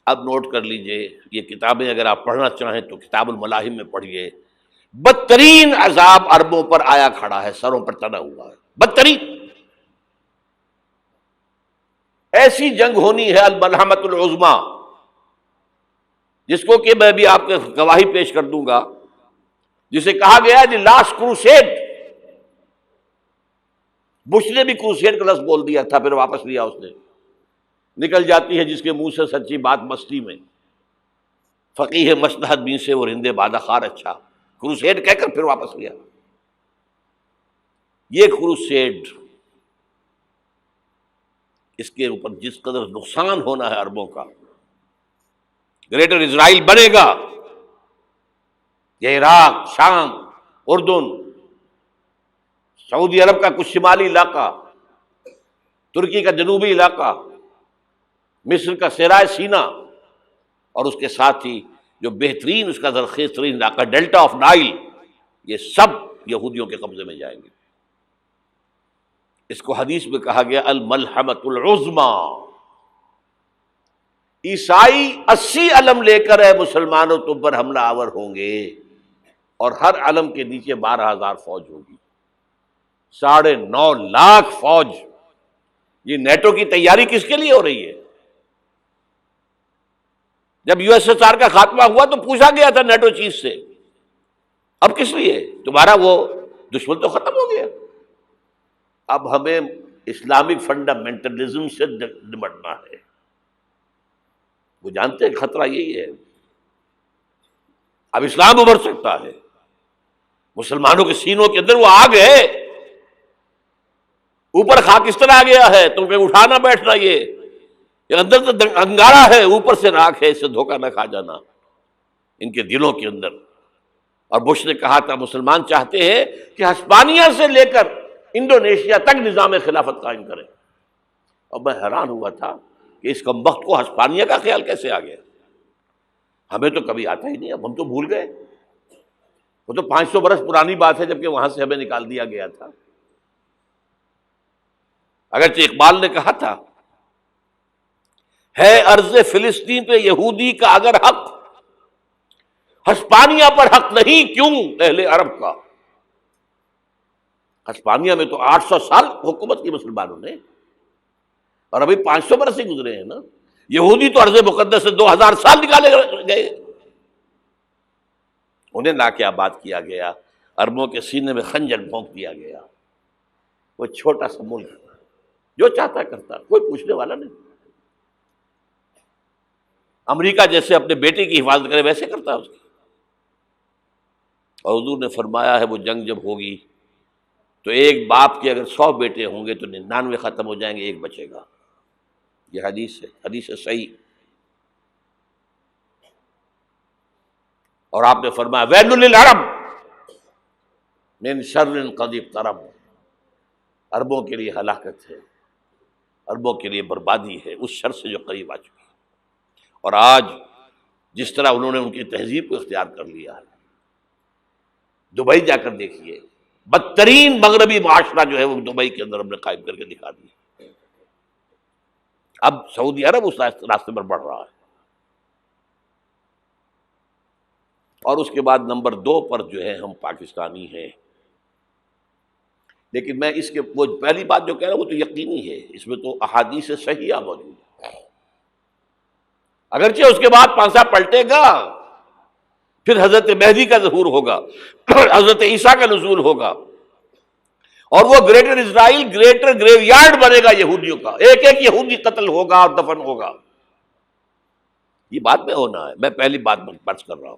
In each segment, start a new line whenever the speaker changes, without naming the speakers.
اب نوٹ کر لیجئے، یہ کتابیں اگر آپ پڑھنا چاہیں تو کتاب الملاحم میں پڑھیے. بدترین عذاب عربوں پر آیا کھڑا ہے، سروں پر تنا ہوا ہے، بدترین. ایسی جنگ ہونی ہے الملحمۃ العظمیٰ، جس کو کہ میں بھی آپ کے گواہی پیش کر دوں گا، جسے کہا گیا دی لاسٹ کروسیڈ. بش نے بھی کروسیڈ کا لفظ بول دیا تھا، پھر واپس لیا اس نے. نکل جاتی ہے جس کے منہ سے سچی بات مستی میں، فقیہ مصلحت بین سے وہ رندے بادہ خار اچھا. کروسیڈ کہہ کر پھر واپس لیا. یہ کروسیڈ، اس کے اوپر جس قدر نقصان ہونا ہے عربوں کا. گریٹر اسرائیل بنے گا، یہ عراق، شام، اردن، سعودی عرب کا کچھ شمالی علاقہ، ترکی کا جنوبی علاقہ، مصر کا صحرائے سینا، اور اس کے ساتھ ہی جو بہترین اس کا زرخیز ترین علاقہ ڈیلٹا آف نائل، یہ سب یہودیوں کے قبضے میں جائیں گے. اس کو حدیث میں کہا گیا الملحمۃ العظمیٰ. عیسائی 80 علم لے کر اے مسلمانوں تم پر حملہ آور ہوں گے، اور ہر علم کے نیچے 12,000 فوج ہوگی، 9.5 لاکھ فوج. یہ نیٹو کی تیاری کس کے لیے ہو رہی ہے؟ جب یو ایس ایس آر کا خاتمہ ہوا تو پوچھا گیا تھا نیٹو چیف سے، اب کس لیے؟ تمہارا وہ دشمن تو ختم ہو گیا، اب ہمیں اسلامک فنڈامنٹلزم سے نمٹنا ہے. وہ جانتے ہیں خطرہ یہی ہے، اب اسلام ابھر سکتا ہے. مسلمانوں کے سینوں کے اندر وہ آگ ہے، اوپر خاکستر آ گیا ہے، تم کہیں اٹھانا بیٹھنا، یہ اندر تو انگارہ ہے، اوپر سے راکھ ہے، اس سے دھوکہ نہ کھا جانا ان کے دلوں کے اندر. اور بش نے کہا تھا مسلمان چاہتے ہیں کہ ہسپانیہ سے لے کر انڈونیشیا تک نظام خلافت قائم کریں. اور میں حیران ہوا تھا کہ اس کمبخت کو ہسپانیہ کا خیال کیسے آ گیا؟ ہمیں تو کبھی آتا ہی نہیں، اب ہم تو بھول گئے. وہ تو 500 برس پرانی بات ہے، جبکہ وہاں سے ہمیں نکال دیا گیا تھا. اگرچہ اقبال نے کہا تھا ہے ارض فلسطین پہ یہودی کا اگر حق، ہسپانیہ پر حق نہیں کیوں اہل عرب کا. ہسپانیہ میں تو 800 سال حکومت کی مسلمانوں نے، اور ابھی 500 برس ہی گزرے ہیں نا. یہودی تو ارض مقدس سے 2000 سال نکالے گئے. انہیں لا کے آباد کیا گیا، عربوں کے سینے میں خنجر بھونک دیا گیا. وہ چھوٹا سا ملک جو چاہتا کرتا، کوئی پوچھنے والا نہیں. امریکہ جیسے اپنے بیٹے کی حفاظت کرے ویسے کرتا ہے اس کی. اور حضور نے فرمایا ہے وہ جنگ جب ہوگی تو ایک باپ کے اگر 100 بیٹے ہوں گے تو 99 ختم ہو جائیں گے، ایک بچے گا. یہ حدیث ہے، حدیث ہے صحیح. اور آپ نے فرمایا ویل للعرب من شر قد اقترب، عربوں کے لیے ہلاکت ہے، عربوں کے لیے بربادی ہے اس شر سے جو قریب آ چکی ہے. اور آج جس طرح انہوں نے ان کی تہذیب کو اختیار کر لیا ہے، دبئی جا کر دیکھیے، بدترین مغربی معاشرہ جو ہے وہ دبئی کے اندر ہم نے قائم کر کے دکھا دیا. اب سعودی عرب اس راستے پر بڑھ رہا ہے. اور اس کے بعد نمبر 2 پر جو ہے ہم پاکستانی ہیں. لیکن میں اس کے وہ پہلی بات جو کہہ رہا ہوں وہ تو یقینی ہے، اس میں تو احادیث صحیحہ موجود ہے. اگرچہ اس کے بعد پانسا پلٹے گا، پھر حضرت مہدی کا ظہور ہوگا، حضرت عیسیٰ کا نزول ہوگا، اور وہ گریٹر اسرائیل گریٹر گریو یارڈ بنے گا یہودیوں کا. ایک ایک یہودی قتل ہوگا اور دفن ہوگا. یہ بات میں ہونا ہے، میں پہلی بات بات کر رہا ہوں.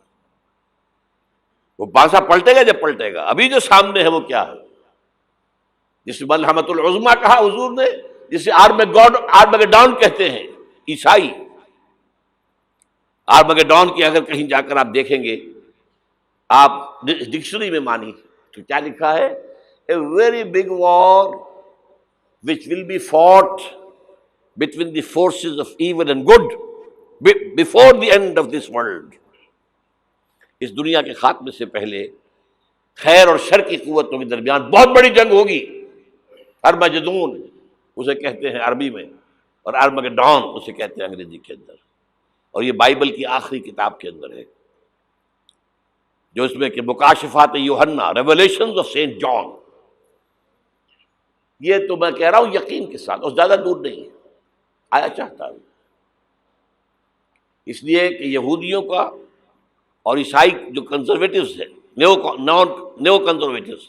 وہ پانسا پلٹے گا جب پلٹے گا. ابھی جو سامنے ہے وہ کیا ہے؟ جس ملحمۃ العظمیٰ کہا حضور نے، جسے آرمگیڈون کہتے ہیں عیسائی. آرمگیڈون کی اگر کہیں جا کر آپ دیکھیں گے، آپ ڈکشنری میں مانی تو کیا لکھا ہے؟ A very big war which will be fought between the forces of evil and good before the end of this world. اس دنیا کے خاتمے سے پہلے خیر اور شر کی قوتوں کے درمیان بہت بڑی جنگ ہوگی. ارمجدون اسے کہتے ہیں عربی میں، اور آرمگیڈون اسے کہتے ہیں انگریزی کے اندر. اور یہ بائبل کی آخری کتاب کے اندر ہے، جو اس میں کہ مکاشفات یوحنا، ریولیشنز آف سینٹ جان. یہ تو میں کہہ رہا ہوں یقین کے ساتھ، اور زیادہ دور نہیں ہے، آیا چاہتا ہوں. اس لیے کہ یہودیوں کا اور عیسائی جو کنزرویٹوز ہیں، نیو کنزرویٹوز،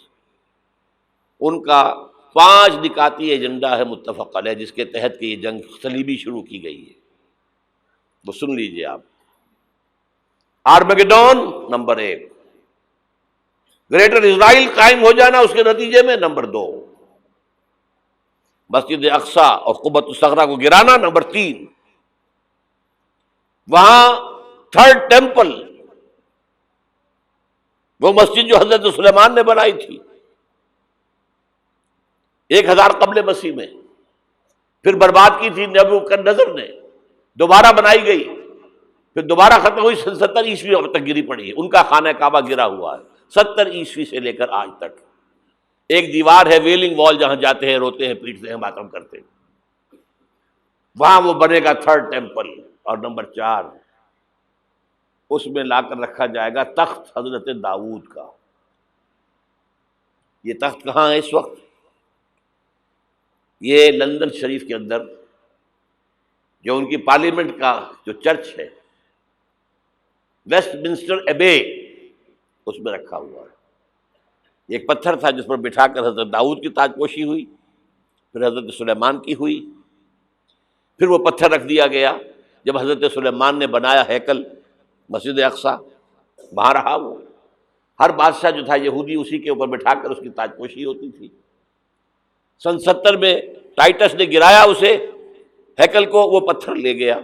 ان کا 5 نکاتی ایجنڈا ہے متفق علیہ، جس کے تحت کہ یہ جنگ صلیبی شروع کی گئی ہے. وہ سن لیجئے آپ. آرمیگیڈون نمبر 1، گریٹر اسرائیل قائم ہو جانا اس کے نتیجے میں نمبر 2، مسجد اقصی اور قبۃ الصخرہ کو گرانا نمبر 3، وہاں تھرڈ ٹیمپل، وہ مسجد جو حضرت سلیمان نے بنائی تھی 1000 قبل مسیح میں، پھر برباد کی تھی نبوکدنضر نے، دوبارہ بنائی گئی، پھر دوبارہ ختم ہوئی 70 عیسوی تک گری پڑی ہے. ان کا خانہ کعبہ گرا ہوا ہے 70 عیسوی سے لے کر آج تک. ایک دیوار ہے ویلنگ وال، جہاں جاتے ہیں، روتے ہیں، پیٹتے ہیں، ماتم کرتے ہیں، وہاں وہ بنے گا تھرڈ ٹیمپل. اور نمبر 4، اس میں لا کر رکھا جائے گا تخت حضرت داؤد کا. یہ تخت کہاں ہے اس وقت؟ یہ لندن شریف کے اندر جو ان کی پارلیمنٹ کا جو چرچ ہے، ویسٹ منسٹر ایبے، اس میں رکھا ہوا ہے. ایک پتھر تھا جس پر بٹھا کر حضرت داؤد کی تاج پوشی ہوئی، پھر حضرت سلیمان کی ہوئی، پھر وہ پتھر رکھ دیا گیا جب حضرت سلیمان نے بنایا ہیکل مسجد اقصی، وہاں رہا وہ. ہر بادشاہ جو تھا یہودی اسی کے اوپر بٹھا کر اس کی تاج پوشی ہوتی تھی. سن 70 میں ٹائٹس نے گرایا اسے، ہیکل کو، وہ پتھر لے گیا،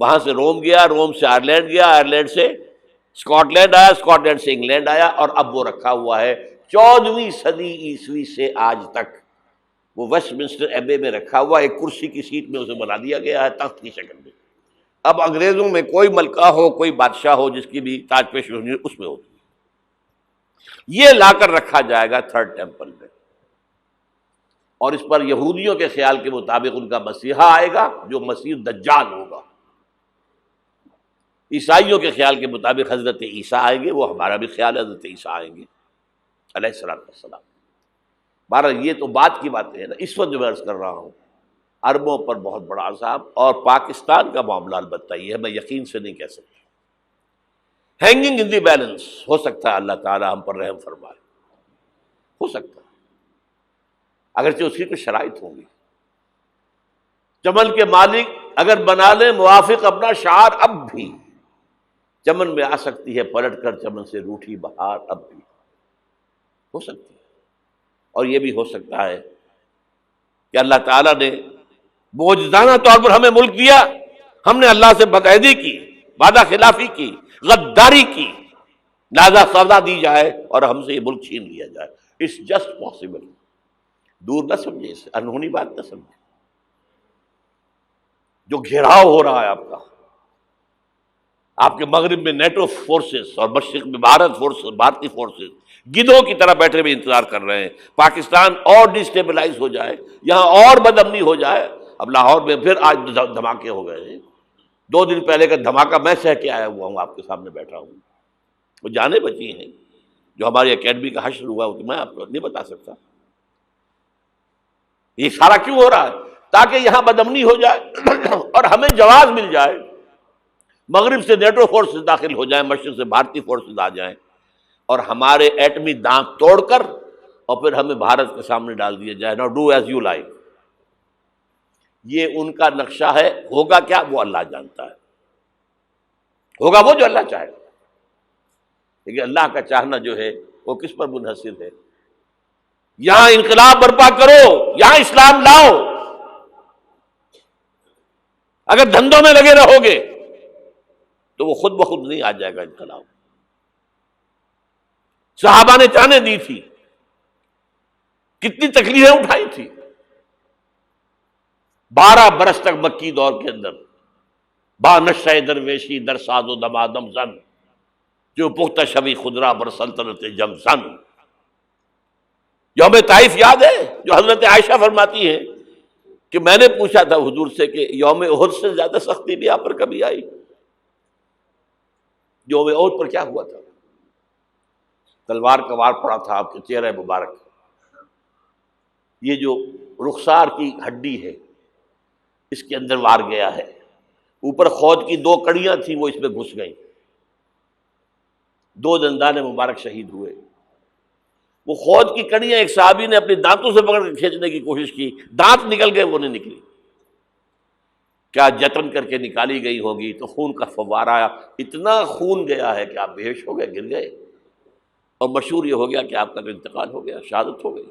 وہاں سے روم گیا، روم سے آئرلینڈ گیا، آئرلینڈ سے اسکاٹ لینڈ آیا، اسکاٹ لینڈ سے انگلینڈ آیا، اور اب وہ رکھا ہوا ہے 14ویں صدی عیسوی سے آج تک. وہ ویسٹ منسٹر ایبے میں رکھا ہوا، ایک کرسی کی سیٹ میں اسے بنا دیا گیا ہے تخت کی شکل میں. اب انگریزوں میں کوئی ملکہ ہو، کوئی بادشاہ ہو جس کی بھی تاج پوشی ہونی اس میں ہوتی. یہ لا کر رکھا جائے گا تھرڈ ٹیمپل میں، اور اس پر یہودیوں کے خیال کے مطابق ان کا مسیحا آئے گا جو مسیح دجال ہوگا. عیسائیوں کے خیال کے مطابق حضرت عیسیٰ آئیں گے، وہ ہمارا بھی خیال ہے حضرت عیسیٰ آئیں گے علیہ السلام. بہرحال یہ تو بات کی باتیں ہیں نا. اس وقت جو میں عرض کر رہا ہوں، عربوں پر بہت بڑا عذاب، اور پاکستان کا معاملہ البتہ یہ ہے، میں یقین سے نہیں کہہ سکتا. ہینگنگ ان دی بیلنس، ہو سکتا ہے اللہ تعالیٰ ہم پر رحم فرمائے، ہو سکتا ہے، اگرچہ اس کی کچھ شرائط ہوں گی. چمن کے مالک اگر بنا لیں موافق اپنا شعار، اب بھی چمن میں آ سکتی ہے پلٹ کر چمن سے روٹھی بہار، اب بھی ہو سکتی ہے. اور یہ بھی ہو سکتا ہے کہ اللہ تعالیٰ نے معجزانہ طور پر ہمیں ملک دیا، ہم نے اللہ سے بدعہدی کی، وعدہ خلافی کی، غداری کی، لہذا سزا دی جائے اور ہم سے یہ ملک چھین لیا جائے. It's just possible. دور نہ سمجھے اسے، انہونی بات نہ سمجھے. جو گھیراؤ ہو رہا ہے آپ کے مغرب میں نیٹو فورسز اور مشرق میں بھارتی فورسز گدھوں کی طرح بیٹھے ہوئے انتظار کر رہے ہیں پاکستان اور ڈسٹیبلائز ہو جائے، یہاں اور بدامنی ہو جائے. اب لاہور میں پھر آج دھماکے ہو گئے ہیں. 2 دن پہلے کا دھماکہ میں سہ کے آیا ہوا ہوں، آپ کے سامنے بیٹھا ہوں. وہ جانیں بچی ہیں، جو ہماری اکیڈمی کا حشر ہوا تو میں آپ کو نہیں بتا سکتا. یہ سارا کیوں ہو رہا ہے؟ تاکہ یہاں بدامنی ہو جائے اور ہمیں جواز مل جائے. مغرب سے نیٹو فورسز داخل ہو جائیں، مشرق سے بھارتی فورسز آ جائیں، اور ہمارے ایٹمی دانت توڑ کر اور پھر ہمیں بھارت کے سامنے ڈال دیا جائے. نو ڈو ایز یو لائک. یہ ان کا نقشہ ہے. ہوگا کیا وہ اللہ جانتا ہے. ہوگا وہ جو اللہ چاہے. لیکن اللہ کا چاہنا جو ہے وہ کس پر منحصر ہے؟ یہاں انقلاب برپا کرو، یہاں اسلام لاؤ. اگر دھندوں میں لگے رہو گے تو وہ خود بخود نہیں آ جائے گا انقلاب. صحابہ نے جانیں دی تھی، کتنی تکلیفیں اٹھائی تھی. 12 برس تک مکی دور کے اندر با نشہ درویشی در ساز و دمادم زن، جو پختہ شبی خدرا بر سلطنت جم زن. یوم طائف یاد ہے جو حضرت عائشہ فرماتی ہے کہ میں نے پوچھا تھا حضور سے کہ یوم احد سے زیادہ سختی بھی آپ پر کبھی آئی؟ یوم احد پر کیا ہوا تھا؟ تلوار کا وار پڑا تھا آپ کے چہرہ مبارک، یہ جو رخسار کی ہڈی ہے اس کے اندر وار گیا ہے، اوپر خود کی 2 کڑیاں تھیں وہ اس میں گھس گئیں، 2 دندان مبارک شہید ہوئے۔ وہ خود کی کڑیاں ایک صحابی نے اپنے دانتوں سے پکڑ کے کھینچنے کی کوشش کی، دانت نکل گئے، وہ نہیں نکلی، کیا جتن کر کے نکالی گئی ہوگی تو خون کا فوارہ آیا، اتنا خون گیا ہے کہ آپ بے ہوش ہو گئے، گر گئے، اور مشہور یہ ہو گیا کہ آپ کا تو انتقال ہو گیا، شہادت ہو گئی۔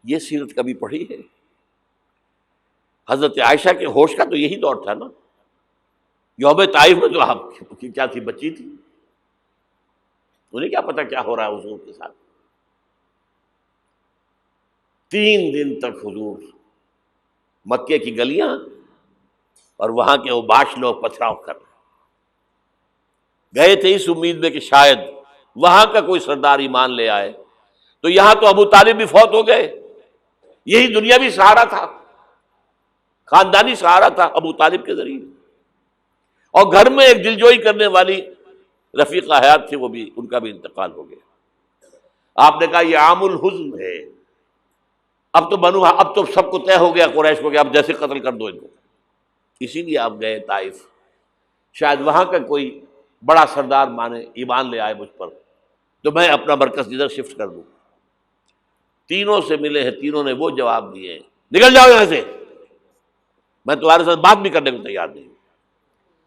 یہ سیرت کبھی پڑھی ہے؟ حضرت عائشہ کے ہوش کا تو یہی دور تھا نا، یوم طائف میں تو آپ کی کیا تھی، بچی تھی، انہیں کیا پتا کیا ہو رہا ہے حضور کے ساتھ۔ 3 دن تک حضور مکے کی گلیاں اور وہاں کے اوباش لوگ پتھراؤ کر رہے گئے تھے اس امید میں کہ شاید وہاں کا کوئی سردار ایمان لے آئے، تو یہاں تو ابو طالب بھی فوت ہو گئے، یہی دنیاوی سہارا تھا، خاندانی سہارا تھا ابو طالب کے ذریعے، اور گھر میں ایک دلجوئی کرنے والی رفیقہ حیات تھی، وہ بھی، ان کا بھی انتقال ہو گیا۔ آپ نے کہا یہ عام الحزن ہے، اب تو سب کو طے ہو گیا قریش کو کہ آپ جیسے قتل کر دو ان کو، اسی لیے آپ گئے طائف، شاید وہاں کا کوئی بڑا سردار مانے ایمان لے آئے مجھ پر تو میں اپنا مرکز ادھر شفٹ کر دوں۔ تینوں سے ملے ہیں، تینوں نے وہ جواب دیے ہیں، نکل جاؤ یہاں سے، میں تمہارے ساتھ بات بھی کرنے کو تیار نہیں ہوں۔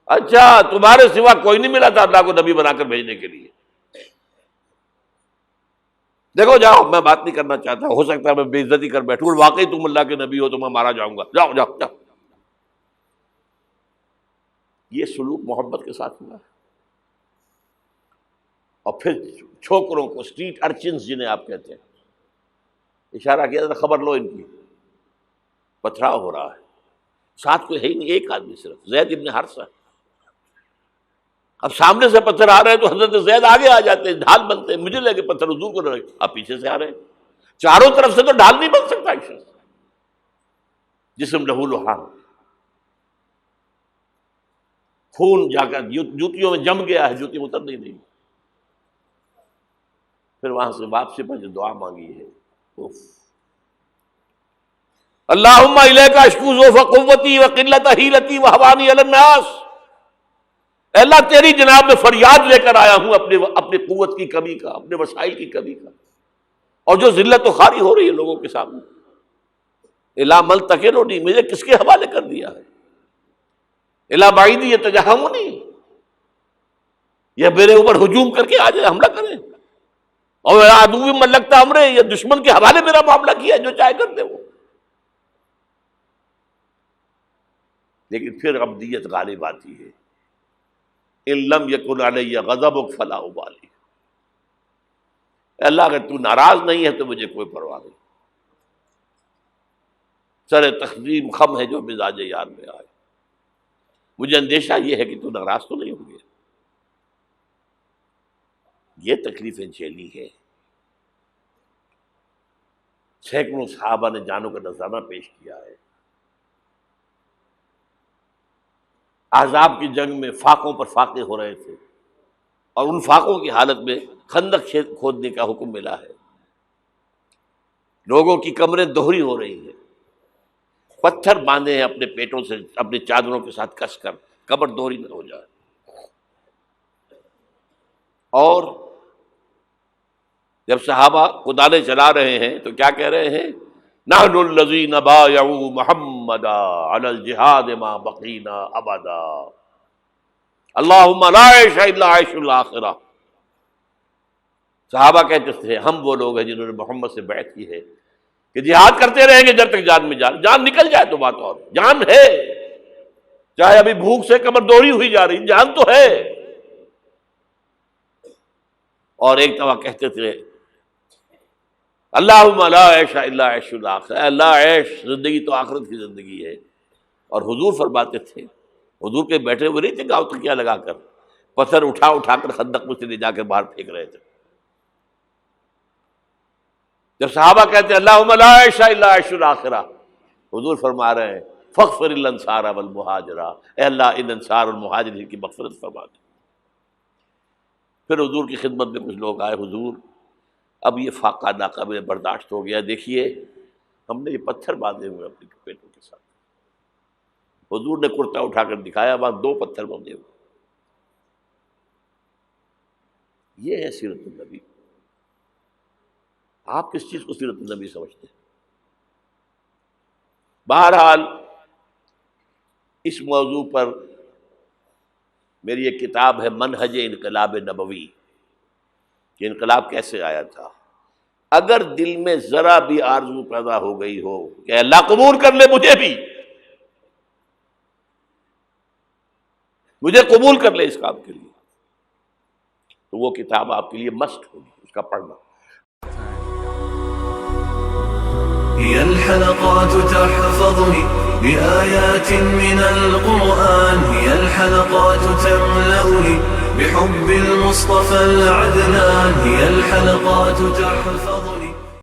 اچھا، تمہارے سوا کوئی نہیں ملا تھا اللہ کو نبی بنا کر بھیجنے کے لیے؟ دیکھو جاؤ، میں بات نہیں کرنا چاہتا، ہو سکتا ہے میں بے عزتی کر بیٹھوں، اور واقعی تم اللہ کے نبی ہو تو میں مارا جاؤں گا، جاؤ جاؤ جاؤ۔ یہ سلوک محبت کے ساتھ ہوا ہے۔ اور پھر چھوکروں کو، اسٹریٹ ارچنز جنہیں آپ کہتے ہیں، اشارہ کیا تھا، خبر لو ان کی، پتھراؤ ہو رہا ہے، ساتھ کوئی ہے ہی نہیں، ایک آدمی صرف، زید ابن حارثہ۔ اب سامنے سے پتھر آ رہے ہیں تو حضرت زید آگے آ جاتے ہیں، ڈھال بنتے ہیں، مجھے لگے پتھر حضور کو رہے، آپ پیچھے سے آ رہے ہیں، چاروں طرف سے تو ڈھال نہیں بن سکتا ایک شخص، جسم لہو لہان، خون جا کر جوتیوں میں جم گیا ہے، جوتی اتر نہیں۔ پھر وہاں سے واپسی پر جو دعا مانگی ہے، اللہم الیک اشکو ضعف قوتی وقلت حیلتی وہوانی علی الناس، اے اللہ تیری جناب میں فریاد لے کر آیا ہوں اپنی قوت کی کمی کا، اپنے وسائل کی کمی کا، اور جو ذلت و خواری ہو رہی ہے لوگوں کے سامنے، الا ملتقننی، مجھے کس کے حوالے کر دیا ہے، الا بعیدی یتجہمنی، یہ میرے اوپر ہجوم کر کے آ جائے، حملہ کرے، اور عدو من لگتا امرے، یہ دشمن کے حوالے میرا معاملہ کیا، جو چاہے کر دے وہ۔ لیکن پھر عبدیت غالب آتی ہے، ان لم یکن علی غضبک فلا ابالی، اللہ اگر تو ناراض نہیں ہے تو مجھے کوئی پرواہ نہیں، سر تقسیم خم ہے جو مزاج یار میں آئے، مجھے اندیشہ یہ ہے کہ تو ناراض تو نہیں ہوگی۔ یہ تکلیفیں جھیلی ہے، سینکڑوں صحابہ نے جانوں کا نذرانہ پیش کیا ہے، احزاب کی جنگ میں فاقوں پر فاقے ہو رہے تھے، اور ان فاقوں کی حالت میں خندق کھودنے کا حکم ملا ہے، لوگوں کی کمریں دوہری ہو رہی ہیں، پتھر باندھے ہیں اپنے پیٹوں سے، اپنے چادروں کے ساتھ کس کر، کمر دوہری نہ ہو جائے۔ اور جب صحابہ کدالیں چلا رہے ہیں تو کیا کہہ رہے ہیں؟ نحن الذین بایعوا محمدا علی الجہاد ما بقینا ابدا، اللہم لا عیش الا عیش الاخرہ۔ صحابہ کہتے تھے ہم وہ لوگ ہیں جنہوں نے محمد سے بیعت کی ہے کہ جہاد کرتے رہیں گے جب تک جان میں جان نکل جائے تو بات، اور جان ہے، چاہے ابھی بھوک سے کمر دوہری ہوئی جا رہی، جان تو ہے۔ اور ایک دفعہ کہتے تھے اللہم لا عیش الا عیش الاخرہ، اے اللہ عیش، زندگی تو آخرت کی زندگی ہے۔ اور حضور فرماتے تھے، حضور کے بیٹھے ہوئے نہیں تھے گاؤں تکیہ لگا کر، پتھر اٹھا کر خندق میں سے لے جا کر باہر پھینک رہے تھے، جب صحابہ کہتے ہیں اللہم لا عیش الا عیش الآخرہ، حضور فرما رہے ہیں فاغفر الانصار والمہاجرہ، اے اللہ ان انصار اور مہاجرین کی مغفرت فرما دے۔ پھر حضور کی خدمت میں کچھ لوگ آئے، حضور اب یہ فاقہ ناقابل برداشت ہو گیا، دیکھیے ہم نے یہ پتھر باندھے ہوئے اپنے پیٹوں کے ساتھ۔ حضور نے کرتا اٹھا کر دکھایا، وہاں 2 پتھر باندھے ہوئے۔ یہ ہے سیرت النبی۔ آپ کس چیز کو سیرت النبی سمجھتے ہیں؟ بہرحال اس موضوع پر میری ایک کتاب ہے منہج انقلاب نبوی، کہ انقلاب کیسے آیا تھا۔ اگر دل میں ذرا بھی آرزو پیدا ہو گئی ہو کہ اللہ قبول کر لے مجھے قبول کر لے اس کام کے لیے، تو وہ کتاب آپ کے لیے مسٹ ہوگی، اس کا پڑھنا۔
هي الحلقات تحفظني بآيات من القرآن، هي الحلقات تملأني بحب المصطفى العدنان، هي الحلقات تحفظني